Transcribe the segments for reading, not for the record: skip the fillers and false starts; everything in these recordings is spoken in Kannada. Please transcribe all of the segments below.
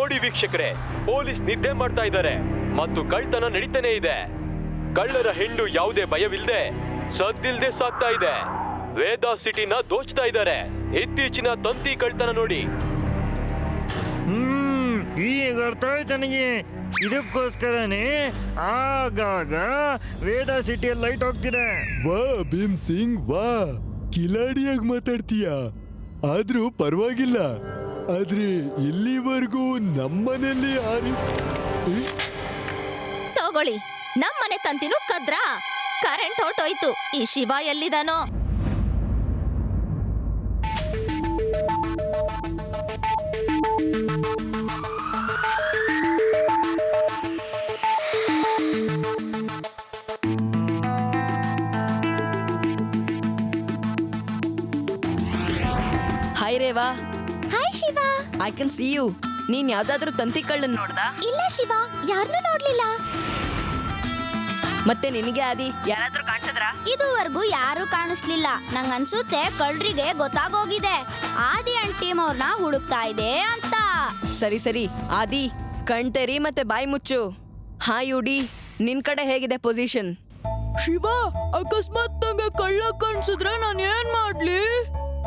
ನೋಡಿ ವೀಕ್ಷಕರೇ, ಪೊಲೀಸ್ ನಿದ್ದೆ ಮಾಡ್ತಾ ಇದ್ದಾರೆ ಮತ್ತು ಕಳ್ತನ ನಡೀತಾನೆ ಇದೆ. ಕಳ್ಳರ ಹೆಂಡು ಯಾವುದೇ ಭಯವಿಲ್ಲದೆ ಸದ್ದಿಲ್ದೆ ಸಾಕ್ತಾ ಇದೆ. ವೇದಾ ಸಿಟಿನ ದೋಚ್ತಾ ಇದ್ದಾರೆ. ಇತ್ತೀಚಿನ ತಂತಿ ಕಳ್ತನ ನೋಡಿ. ಈಗ ಅರ್ಥ ಆಯ್ತು ನನಗೆ. ಇದಕ್ಕೋಸ್ಕರನೇ ಆಗಾಗ ವೇದಾ ಸಿಟಿಯಲ್ಲಿ ಲೈಟ್ ಹೋಗ್ತಿದೆ. ವಾ ಭೀಮ್ ಸಿಂಗ್, ವಾ ಕಿಲಾಡಿಯಾಗಿ ಮಾತಾಡ್ತೀಯ. ಆದ್ರೂ ಪರವಾಗಿಲ್ಲ. ಆದ್ರೆ ಇಲ್ಲಿವರೆಗೂ ನಮ್ಮನೇಲಿ ತಗೊಳ್ಳಿ, ನಮ್ಮನೆ ತಂತಿನೂ ಕದ್ರಾ. ಕರೆಂಟ್ ಹೊರಟೋಯ್ತು. ಈ ಶಿವ ಎಲ್ಲಿದಾನೋ? Hi Reva. Hi Shiva. I can see you. ನೀನ್ ಯಾವ್ದಾದ್ರೂ ತಂತಿ ಕಳ್ಳನ್ ನೋಡ್ದ? ಇಲ್ಲ ಶಿವ, ಯಾರನ್ನೂ ನೋಡ್ಲಿಲ್ಲ. ಮತ್ತೆ ನಿನಗೆ ಆದಿ ಯಾರಾದ್ರೂ ಕಾಣಿಸಿದ್ರ? ಇದುವರೆಗೂ ಯಾರು ಕಾಣಿಸ್ಲಿಲ್ಲ. ನಂಗನ್ಸುತ್ತೆ ಕಳ್ರಿಗೆ ಗೊತ್ತಾಗೋಗಿದೆ. ಆದಿ ಅಂಡ್ ಟೀಮ್ ಅವ್ರನ್ನ ಹುಡುಕ್ತಾ ಇದೆ ಅಂತ. ಸರಿ ಸರಿ ಆದಿ, ಕಣ್ತೇರಿ ಮತ್ತೆ ಬಾಯಿ ಮುಚ್ಚು. ಹಾಯ್ ಯುಡಿ, ನಿನ್ ಕಡೆ ಹೇಗಿದೆ ಪೊಸಿಷನ್? ಶಿವ, ಅಕಸ್ಮಾತ್ ನಂಗೆ ಕಳ್ಳ ಕಾಣಿಸಿದ್ರೆ ನಾನು ಏನ್ ಮಾಡ್ಲಿ?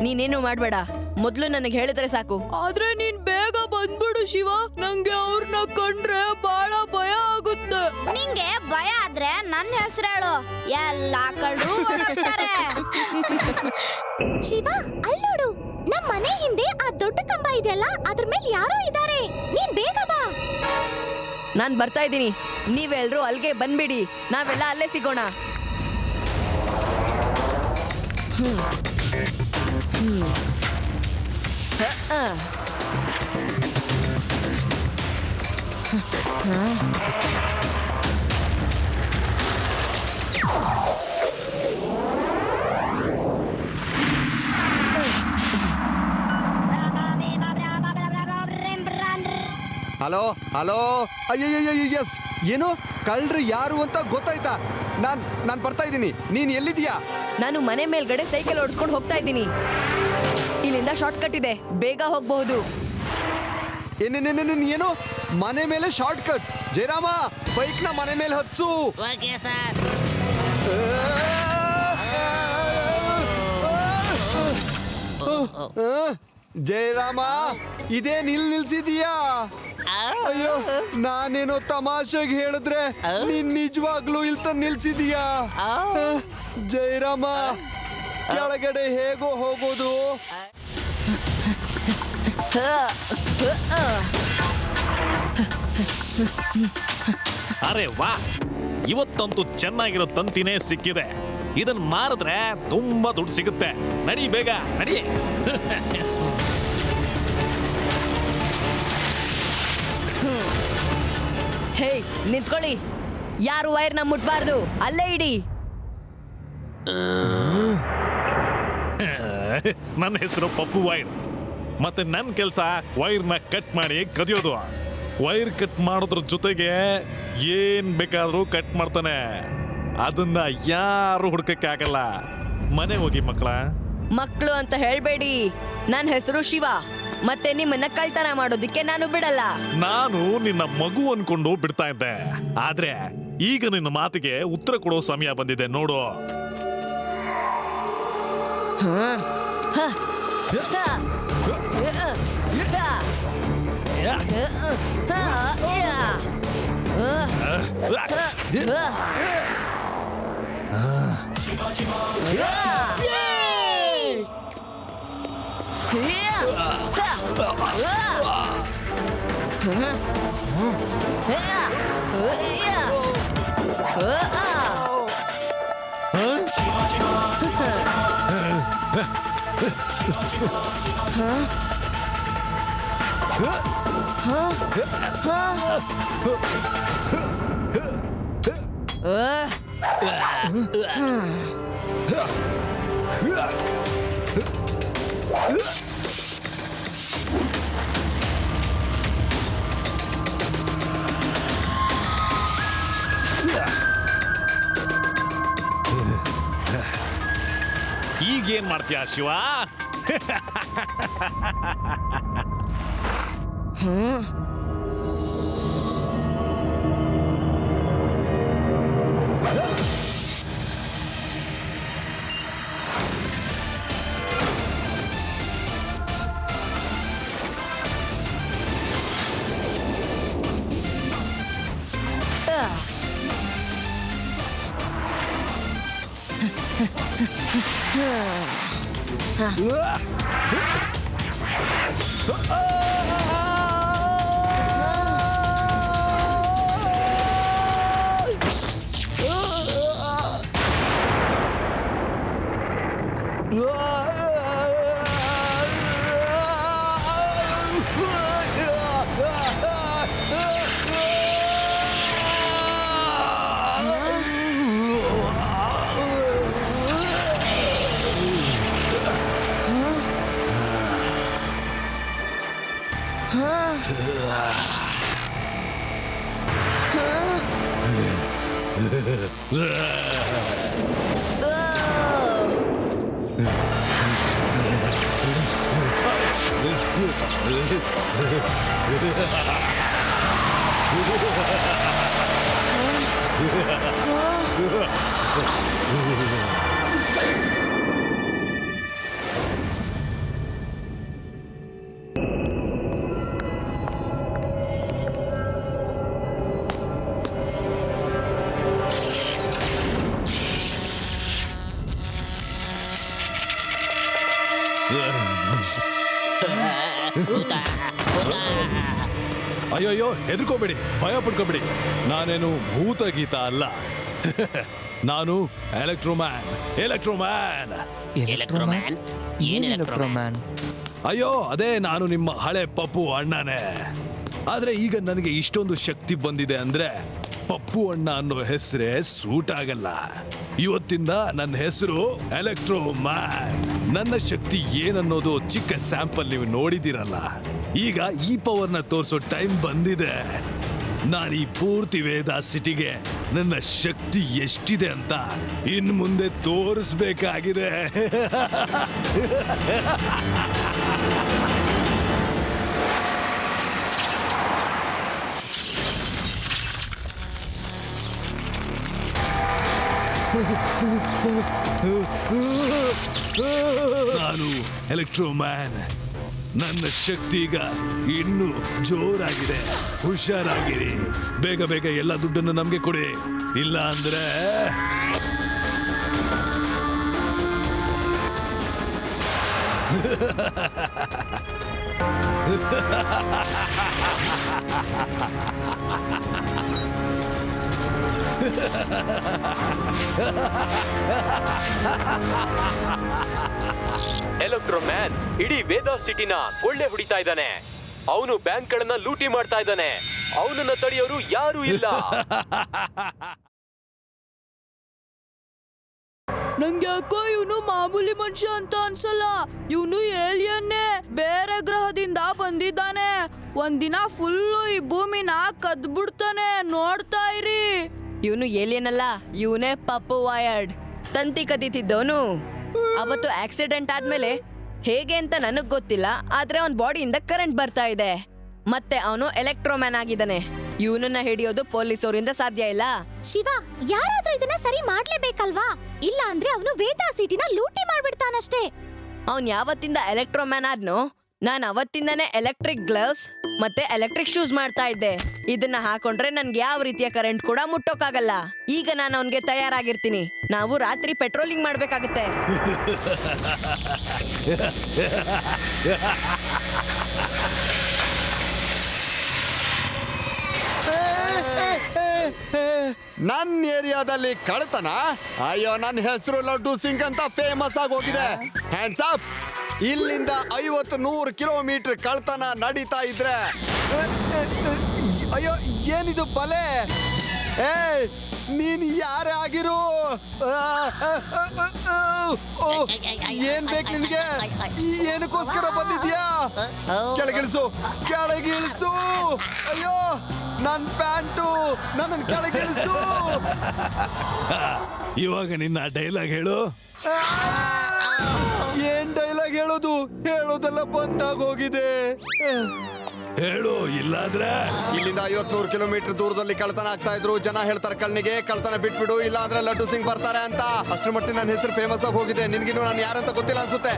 ನೀನೇನು ಮಾಡ್ಬೇಡ, ಮೊದ್ಲು ನನಗೆ ಹೇಳಿದ್ರೆ ಸಾಕು. ಆದ್ರೆ ನೀನ್ ಬೇಗ ಬಂದ್ಬಿಡು ಶಿವ, ನಂಗೆ ಅವ್ರನ್ನ ಕಂಡ್ರೆ ಬಹಳ ಭಯ ಆಗುತ್ತೆ. ನಿಂಗೆ ಭಯ ಆದ್ರೆ ನನ್ನ ಹೆಸರು ಹೇಳು, ಎಲ್ಲಾ ಕಳ್ರು ಓಡೋಗ್ತಾರೆ. ಶಿವ, ಅಲ್ಲಿ ನೋಡು, ನಮ್ ಮನೆ ಹಿಂದೆ ಆ ದೊಡ್ಡ ಕಂಬ ಇದೆಯಲ್ಲ, ಅದ್ರ ಮೇಲೆ ಯಾರೋ ಇದ್ದಾರೆ. ನೀನ್ ಬೇಗ ಬಾ. ನಾನ್ ಬರ್ತಾ ಇದ್ದೀನಿ. ನೀವೆಲ್ರೂ ಅಲ್ಲಿಗೆ ಬಂದ್ಬಿಡಿ, ನಾವೆಲ್ಲ ಅಲ್ಲೇ ಸಿಗೋಣ. ಹಲೋ ಹಲೋ, ಅಯ್ಯಯ್ಯ, ಎಸ್, ಏನು ಕಳ್ರು ಯಾರು ಅಂತ ಗೊತ್ತಾಯ್ತಾ? ನಾನು ಬರ್ತಾ ಇದ್ದೀನಿ. ನೀನ್ ಎಲ್ಲಿದೀಯಾ? ನಾನು ಮನೆ ಮೇಲ್ಗಡೆ ಸೈಕಲ್ ಓಡಿಸ್ಕೊಂಡು ಹೋಗ್ತಾ ಇದ್ದೀನಿ. ಇಲ್ಲಿಂದ ಶಾರ್ಟ್ ಕಟ್ ಇದೆ, ಬೇಗ ಹೋಗಬಹುದು. ಏನು ಮನೆ ಮೇಲೆ ಶಾರ್ಟ್ ಕಟ್? ಜಯರಾಮ, ಬೈಕ್ನ ಮನೆ ಮೇಲೆ ಹತ್ಸು. ಜಯರಾಮ, ಇದೇ ನಿಲ್ಸಿದೀಯಾ? ಅಯ್ಯೋ, ನಾನೇನೋ ತಮಾಷೆಗೆ ಹೇಳಿದ್ರೆ ನೀನ್ ನಿಜವಾಗ್ಲೂ ಇಲ್ತ ನಿಲ್ಸಿದೀಯಾ? ಜಯರಾಮ, ಕೆಳಗಡೆ ಹೇಗೋ ಹೋಗೋದು? ಅರೆ ವಾ, ಇವತ್ತಂತೂ ಚೆನ್ನಾಗಿರೋ ತಂತಿನೇ ಸಿಕ್ಕಿದೆ. ಇದನ್ನ ಮಾರಿದ್ರೆ ತುಂಬಾ ದುಡ್ಡು ಸಿಗುತ್ತೆ. ನಡಿ ಬೇಗ ನಡಿ. ಹೇ, ನಿಂತ್ಕೊಳ್ಳಿ. ಯಾರು ವೈರ್ನ ಮುಟ್ಬಾರ್ದು, ಅಲ್ಲೇ ಇಡಿ. ನನ್ನ ಹೆಸರು ಪಪ್ಪು ವೈರ್. ಮತ್ತೆ ನನ್ನ ಕೆಲಸ ವೈರ್ನ ಕಟ್ ಮಾಡಿ ಕದಿಯೋದು. ವೈರ್ ಕಟ್ ಮಾಡೋದ್ರ ಜೊತೆಗೆ ಏನ್ ಬೇಕಾದ್ರೂ ಕಟ್ ಮಾಡ್ತಾನೆ. ಅದನ್ನ ಯಾರು ಹುಡ್ಕಕ್ಕೆ ಆಗಲ್ಲ. ಮನೆ ಹೋಗಿ ಮಕ್ಕಳು ಅಂತ ಹೇಳ್ಬೇಡಿ. ನನ್ನ ಹೆಸರು ಶಿವ. ಮತ್ತೆ ನಿಮ್ಮನ್ನ ಕಳ್ತನ ಮಾಡೋದಿಕ್ಕೆ ನಾನು ಬಿಡಲ್ಲ. ನಾನು ನಿನ್ನ ಮಗು ಅನ್ಕೊಂಡು ಬಿಡ್ತಾ ಇದ್ದೆ, ಆದ್ರೆ ಈಗ ನಿನ್ನ ಮಾತಿಗೆ ಉತ್ತರ ಕೊಡೋ ಸಮಯ ಬಂದಿದೆ ನೋಡು. ಈಗೇನ್ ಮಾಡ್ತೀಯ ಶಿವ? ಅಯ್ಯಯ್ಯೋ ಹೆದರ್ಕೋಬೇಡಿ, ಭಯ ಪಡ್ಕೋಬೇಡಿ. ನಾನೇನು ಭೂತ ಗೀತ ಅಲ್ಲ. ನಾನು ಎಲೆಕ್ಟ್ರೋಮ್ಯಾನ್. ಎಲೆಕ್ಟ್ರೋಮ್ಯಾನ್. ಅಯ್ಯೋ ಅದೇ ನಾನು ನಿಮ್ಮ ಹಳೆ ಪಪ್ಪು ಅಣ್ಣನೇ. ಆದ್ರೆ ಈಗ ನನಗೆ ಇಷ್ಟೊಂದು ಶಕ್ತಿ ಬಂದಿದೆ ಅಂದ್ರೆ ಪಪ್ಪು ಅಣ್ಣ ಅನ್ನೋ ಹೆಸರೇ ಸೂಟ್ ಆಗಲ್ಲ. ಇವತ್ತಿಂದ ನನ್ನ ಹೆಸರು ಎಲೆಕ್ಟ್ರೋಮ್ಯಾನ್. ನನ್ನ ಶಕ್ತಿ ಏನನ್ನೋದು ಚಿಕ್ಕ ಸ್ಯಾಂಪಲ್ ನೀವು ನೋಡಿದಿರಲ್ಲ. ಈಗ ಈ ಪವರ್ನ ತೋರಿಸೋ ಟೈಮ್ ಬಂದಿದೆ. ನಾನು ಈ ಪೂರ್ತಿ ವೇದ ಸಿಟಿಗೆ ನನ್ನ ಶಕ್ತಿ ಎಷ್ಟಿದೆ ಅಂತ ಇನ್ ಮುಂದೆ ತೋರಿಸ್ಬೇಕಾಗಿದೆ. ನಾನು ಎಲೆಕ್ಟ್ರೋಮ್ಯಾನ್. ನನ್ನ ಶಕ್ತಿ ಈಗ ಇನ್ನೂ ಜೋರಾಗಿದೆ. ಹುಷಾರಾಗಿರಿ. ಬೇಗ ಬೇಗ ಎಲ್ಲ ದುಡ್ಡನ್ನು ನಮ್ಗೆ ಕೊಡಿ, ಇಲ್ಲ ಅಂದ್ರೆ ಎಲೆಕ್ಟ್ರೋಮ್ಯಾನ್ ಇಡೀ ವೇದ ಸಿಟಿನ ಕೊಳ್ಳೆ ಹೊಡಿತಾ ಇದ್ದಾನೆ. ಅವನು ಬ್ಯಾಂಕ್ಗಳನ್ನ ಲೂಟಿ ಮಾಡ್ತಾ ಇದ್ದಾನೆ. ಅವನನ್ನ ತಡೆಯೋರು ಯಾರು ಇಲ್ಲ. ನಂಗೆ ಯಾಕೋ ಇವನು ಮಾಮೂಲಿ ಮನುಷ್ಯ ಅಂತ ಅನ್ಸಲ್ಲ. ಇವನು ಏಲಿಯನ್ನೇ, ಬೇರೆ ಗ್ರಹದಿಂದ ಬಂದಿದ್ದಾನೆ. ಒಂದಿನ ಫುಲ್ಲು ಈ ಭೂಮಿನ ಕದ್ಬಿಡ್ತಾನೆ. ನೋಡ್ತಾ ಇರಿ. ಇವನು ಏಲಿಯನ್ ಅಲ್ಲ, ಇವನೇ ಪಪ್ಪು ವೈರ್ಡ್, ತಂತಿ ಕದೀತಿದ್ದವನು. ಅವತ್ತು ಆಕ್ಸಿಡೆಂಟ್ ಆದ್ಮೇಲೆ ಹೇಗೆ ಅಂತ ನನಗ್ ಗೊತ್ತಿಲ್ಲ, ಆದ್ರೆ ಅವನ್ ಬಾಡಿಯಿಂದ ಕರೆಂಟ್ ಬರ್ತಾ ಇದೆ. ಮತ್ತೆ ಅವನು ಎಲೆಕ್ಟ್ರೋಮ್ಯಾನ್ ಆಗಿದ್ದಾನೆ. ಇವನನ್ನ ಹಿಡಿಯೋದು ಪೊಲೀಸರಿಂದ ಸಾಧ್ಯ ಇಲ್ಲ. ಶಿವ, ಯಾರಾದ್ರೂ ಇದನ್ನ ಸರಿ ಮಾಡ್ಲೇಬೇಕಲ್ವಾ? ಇಲ್ಲ ಅಂದ್ರೆ ಅವನು ವೇದ ಸಿಟಿನ ಲೂಟಿ ಮಾಡ್ಬಿಡ್ತಾನಷ್ಟೇ. ಅವನ್ ಯಾವತ್ತಿಂದ ಎಲೆಕ್ಟ್ರೋಮ್ಯಾನ್ ಆದ್ನೋ, ನಾನು ಅವತ್ತಿಂದಾನೇ ಎಲೆಕ್ಟ್ರಿಕ್ ಗ್ಲವ್ಸ್ ಮತ್ತೆ ಎಲೆಕ್ಟ್ರಿಕ್ ಶೂಸ್ ಮಾಡ್ತಾ ಇದ್ದೆ. ಇದನ್ನ ಹಾಕೊಂಡ್ರೆ ನನ್ಗೆ ಯಾವ ರೀತಿಯ ಕರೆಂಟ್ ಕೂಡ ಮುಟ್ಟೋಕಾಗಲ್ಲ. ಈಗ ನಾನು ಅವನ್ಗೆ ತಯಾರಾಗಿರ್ತೀನಿ. ನಾವು ರಾತ್ರಿ ಪೆಟ್ರೋಲಿಂಗ್ ಮಾಡ್ಬೇಕಾಗತ್ತೆ. ನನ್ನ ಏರಿಯಾದಲ್ಲಿ ಕಳ್ತನ? ಅಯ್ಯೋ, ನನ್ನ ಹೆಸರು ಲಡ್ಡು ಸಿಂಗ್ ಅಂತ ಫೇಮಸ್ ಆಗಿ ಹೋಗಿದೆ. Hands up. ಇಲ್ಲಿಂದ 50-100 ಕಿಲೋಮೀಟರ್ ಕಳ್ತನ ನಡೀತಾ ಇದ್ರೆ ಅಯ್ಯೋ, ಏನಿದು ಬಲೆ? ನೀನ್ ಯಾರೇ ಆಗಿರು, ಏನ್ ಬೇಕು ನಿನ್ಗೆ? ಏನಕ್ಕೋಸ್ಕರ ಬಂದಿದ್ಯಾ? ಕೆಳಗಿಳಿಸು. ಅಯ್ಯೋ, ನನ್ ಪ್ಯಾಂಟು, ನನ್ನ ಕೆಳಗಿಳಿಸು. ಇವಾಗ ನಿನ್ನ ಡೈಲಾಗ್ ಹೇಳು. ಏನ್ ಡೈಲಾಗ್ ಹೇಳೋದು? ಹೇಳೋದೆಲ್ಲ ಬಂದಾಗೋಗಿದೆ. ಹೇಳು ಇಲ್ಲಾಂದ್ರೆ ಇಲ್ಲಿಂದ 50-100 ಕಿಲೋಮೀಟರ್ ದೂರದಲ್ಲಿ ಕಳ್ತನ ಆಗ್ತಾ ಇದ್ರು. ಜನ ಹೇಳ್ತಾರೆ ಕಳ್ನಿಗೆ ಕಳ್ತನ ಬಿಟ್ಬಿಡು, ಇಲ್ಲ ಅಂದ್ರೆ ಲಡ್ಡು ಸಿಂಗ್ ಬರ್ತಾರೆ ಅಂತ. ಅಷ್ಟ್ರ ಮಟ್ಟಿಗೆ ನನ್ನ ಹೆಸರು ಫೇಮಸ್ ಆಗಿ ಹೋಗಿದೆ. ನಿನ್ಗಿನ್ನು ನಾನು ಯಾರಂತ ಗೊತ್ತಿಲ್ಲ ಅನ್ಸುತ್ತೆ.